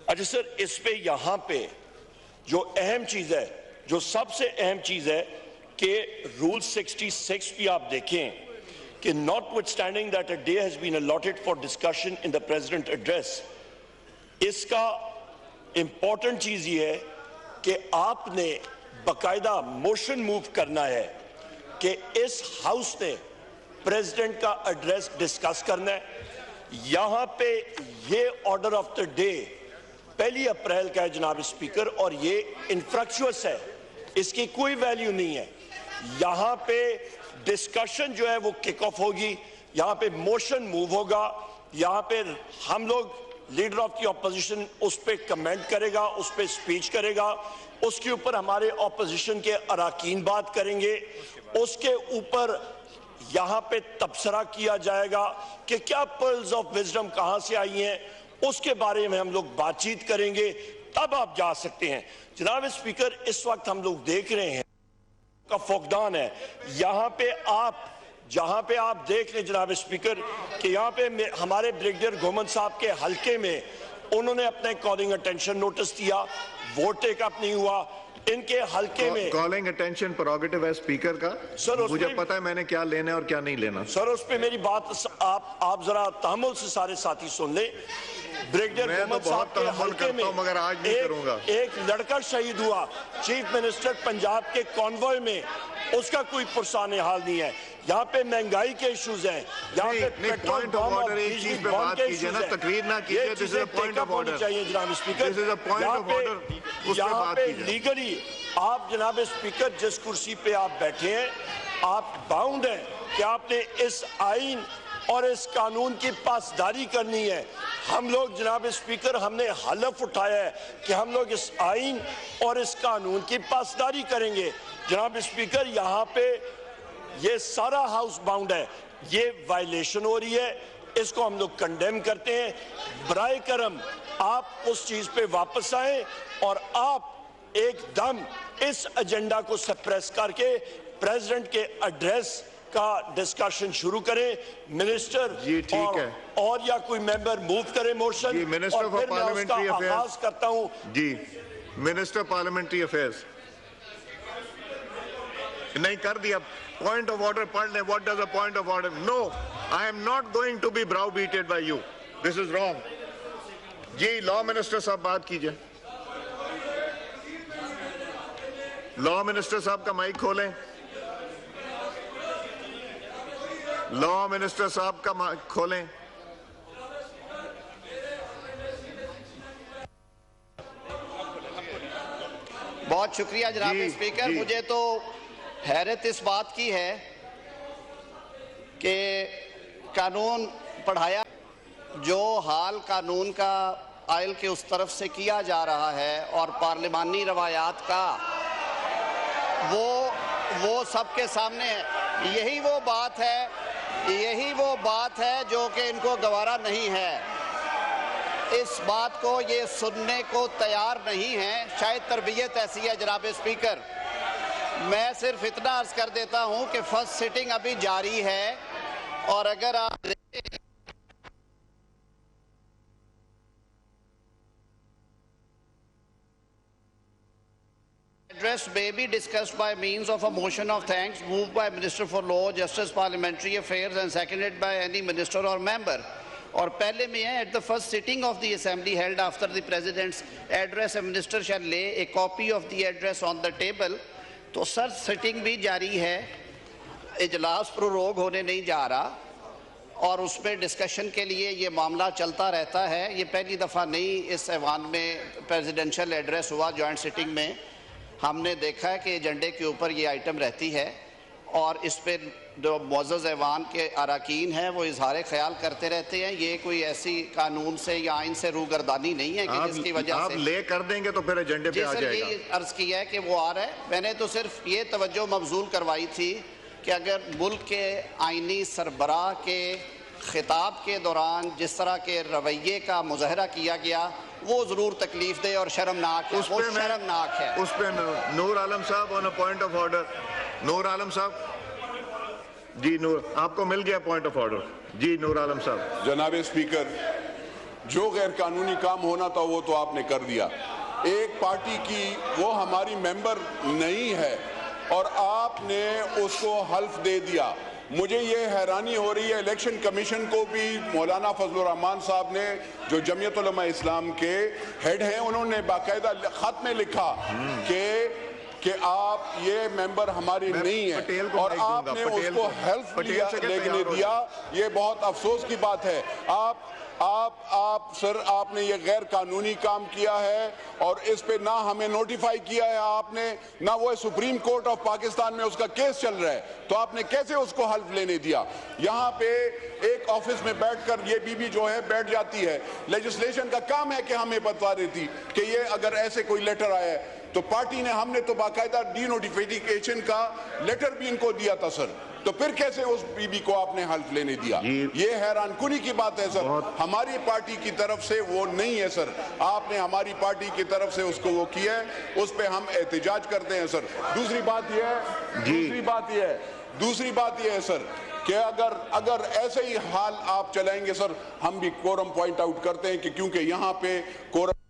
اچھا سر، اس پہ یہاں پہ جو اہم چیز ہے، جو سب سے اہم چیز ہے کہ رول 66 بھی آپ دیکھیں کہ notwithstanding that a day has been allotted for discussion in the President address، اس کا امپورٹنٹ چیز یہ ہے کہ آپ نے باقاعدہ موشن موو کرنا ہے کہ اس ہاؤس نے پریزیڈنٹ کا ایڈریس ڈسکس کرنا ہے۔ یہاں پہ یہ order of the day 1 April کا ہے جناب اسپیکر، اور یہ انفریکچوس ہے، اس کی کوئی ویلیو نہیں ہے۔ یہاں پہ ڈسکشن جو ہے وہ کک آف ہوگی، یہاں پہ موشن موو ہوگا، یہاں پہ ہم لوگ لیڈر آف دی اپوزیشن اس پہ کمنٹ کرے گا، اس پہ سپیچ کرے گا، اس کے اوپر ہمارے اپوزیشن کے اراکین بات کریں گے، اس کے اوپر یہاں پہ تبصرہ کیا جائے گا کہ کیا پرلز آف وزڈم کہاں سے آئی ہیں، اس کے بارے میں ہم لوگ بات چیت کریں گے، تب آپ جا سکتے ہیں۔ جناب اسپیکر، اس وقت ہم لوگ دیکھ رہے ہیں کا فقدان ہے۔ یہاں پہ جہاں پہ آپ دیکھ لیں جناب اسپیکر کہ یہاں پہ ہمارے بریگیڈیئر گومن صاحب کے حلقے میں انہوں نے اپنے کالنگ اٹینشن نوٹس دیا، ووٹ ٹیک اپ نہیں ہوا، ان کے حلقے میں کالنگ اٹینشن پروگیٹو ہے اسپیکر کا، مجھے پتا ہے میں نے کیا لینا ہے اور کیا نہیں لینا۔ سر اس پہ میری بات آپ ذرا تحمل سے سارے ساتھی سن لیں۔ بریگیڈیئر گومن صاحب کے حلقے میں مگر آج نہیں کروں گا۔ ایک لڑکا شہید ہوا چیف منسٹر پنجاب کے کانوائے میں، اس کا کوئی پرسان حال نہیں ہے۔ یہاں پہ مہنگائی کے ایشوز ہیں، یہاں پہ پیٹرول بم اور بجلی بم کے ایشوز ہیں، یہ چیزیں ٹیک اپ ہونی چاہیے جناب اسپیکر۔ یہاں پہ لیگلی آپ جناب اسپیکر جس کرسی پہ آپ بیٹھے ہیں، آپ باؤنڈ ہیں کہ آپ نے اس آئین اور اس قانون کی پاسداری کرنی ہے۔ ہم لوگ جناب اسپیکر ہم نے حلف اٹھایا ہے کہ ہم لوگ اس آئین اور اس قانون کی پاسداری کریں گے۔ جناب اسپیکر، یہاں پہ یہ سارا ہاؤس باؤنڈ ہے، یہ وائلیشن ہو رہی ہے، اس کو ہم لوگ کنڈیم کرتے ہیں۔ برائے کرم آپ اس چیز پہ واپس آئیں اور آپ ایک دم اس ایجنڈا کو سپریس کر کے پریزیڈنٹ کے ایڈریس کا ڈسکشن شروع کریں۔ منسٹر اور یا کوئی ممبر موو کرے موشن، اور پھر میں اس کا آغاز کرتا ہوں۔ جی منسٹر پارلیمنٹری افیئرز نہیں کر دیا۔ پوائنٹ آف آرڈر پڑھ لیں۔ What does a point of order? No, I am not going to be browbeated by you, this is wrong. جی لا منسٹر صاحب بات کیجئے۔ لا منسٹر صاحب کا مائک کھولیں۔ لا منسٹر صاحب کا مائک کھولیں۔ بہت شکریہ جناب اسپیکر۔ مجھے تو حیرت اس بات کی ہے کہ قانون پڑھایا، جو حال قانون کا آئل کے اس طرف سے کیا جا رہا ہے اور پارلیمانی روایات کا، وہ سب کے سامنے ہے۔ یہی وہ بات ہے جو کہ ان کو گوارا نہیں ہے، اس بات کو یہ سننے کو تیار نہیں ہے۔ شاید تربیت ایسی ہے جناب اسپیکر۔ میں صرف اتنا عرض کر دیتا ہوں کہ فرسٹ سٹنگ ابھی جاری ہے، اور اگر آپ address may be discussed by means of a motion of thanks moved by Minister for Law, Justice, Parliamentary Affairs and seconded by any minister or member. اور پہلے میں ہے, at the first sitting of the assembly held after the president's address, a minister shall lay a copy of the address on the table. تو سر sitting بھی جاری ہے, اجلاس پروروگ ہونے نہیں جا رہا, اور اس میں ڈسکشن کے لیے یہ معاملہ چلتا رہتا ہے. یہ پہلی دفعہ نہیں اس ایوان میں پریزیڈنشل ایڈریس ہوا جوائنٹ سٹنگ میں. ہم نے دیکھا ہے کہ ایجنڈے کے اوپر یہ آئٹم رہتی ہے, اور اس پہ جو معزز ایوان کے اراکین ہیں وہ اظہار خیال کرتے رہتے ہیں. یہ کوئی ایسی قانون سے یا آئین سے روگردانی نہیں ہے کہ جس کی وجہ سے آپ لے کر دیں گے تو پھر ایجنڈے پہ آ جائے گا. جی سر, یہ عرض کیا ہے کہ وہ آ رہا ہے. میں نے تو صرف یہ توجہ مبذول کروائی تھی کہ اگر ملک کے آئینی سربراہ کے خطاب کے دوران جس طرح کے رویے کا مظاہرہ کیا گیا وہ ضرور تکلیف دہ اور شرمناک ہے. وہ شرمناک ہے. اس پہ نور عالم صاحب آن اے پوائنٹ آف آرڈر. نور عالم صاحب, جی نور, آپ کو مل گیا پوائنٹ آف آرڈر. جی نور عالم صاحب. جناب اسپیکر, جو غیر قانونی کام ہونا تھا وہ تو آپ نے کر دیا. ایک پارٹی کی وہ ہماری ممبر نہیں ہے اور آپ نے اس کو حلف دے دیا. مجھے یہ حیرانی ہو رہی ہے الیکشن کمیشن کو بھی مولانا فضل الرحمان صاحب نے جو جمعیت علماء اسلام کے ہیڈ ہیں انہوں نے باقاعدہ خط میں لکھا کہ آپ یہ ممبر ہماری نہیں ہے اور آپ نے اس کو حلف لینے دیا. یہ بہت افسوس کی بات ہے. سر آپ نے یہ غیر قانونی کام کیا ہے اور اس پہ نہ ہمیں نوٹیفائی کیا ہے آپ نے, نہ وہ سپریم کورٹ آف پاکستان میں اس کا کیس چل رہا ہے, تو آپ نے کیسے اس کو حلف لینے دیا؟ یہاں پہ ایک آفس میں بیٹھ کر یہ بی جو ہے بیٹھ جاتی ہے. لیجسلیشن کا کام ہے کہ ہمیں بتا دیتی کہ یہ اگر ایسے کوئی لیٹر آیا ہے تو پارٹی نے, ہم نے تو باقاعدہ ڈی نوٹیفیکیشن کا لیٹر بھی ان کو دیا تھا سر, تو پھر کیسے اس بی بی کو آپ نے حلف لینے دیا؟ یہ حیران کنی کی بات ہے سر. ہماری پارٹی کی طرف سے وہ نہیں ہے سر. آپ نے ہماری پارٹی کی طرف سے اس کو وہ کیا ہے, اس پہ ہم احتجاج کرتے ہیں سر. دوسری بات یہ ہے سر کہ اگر ایسے ہی حال آپ چلائیں گے سر, ہم بھی کورم پوائنٹ آؤٹ کرتے ہیں کہ کیونکہ یہاں پہ کورم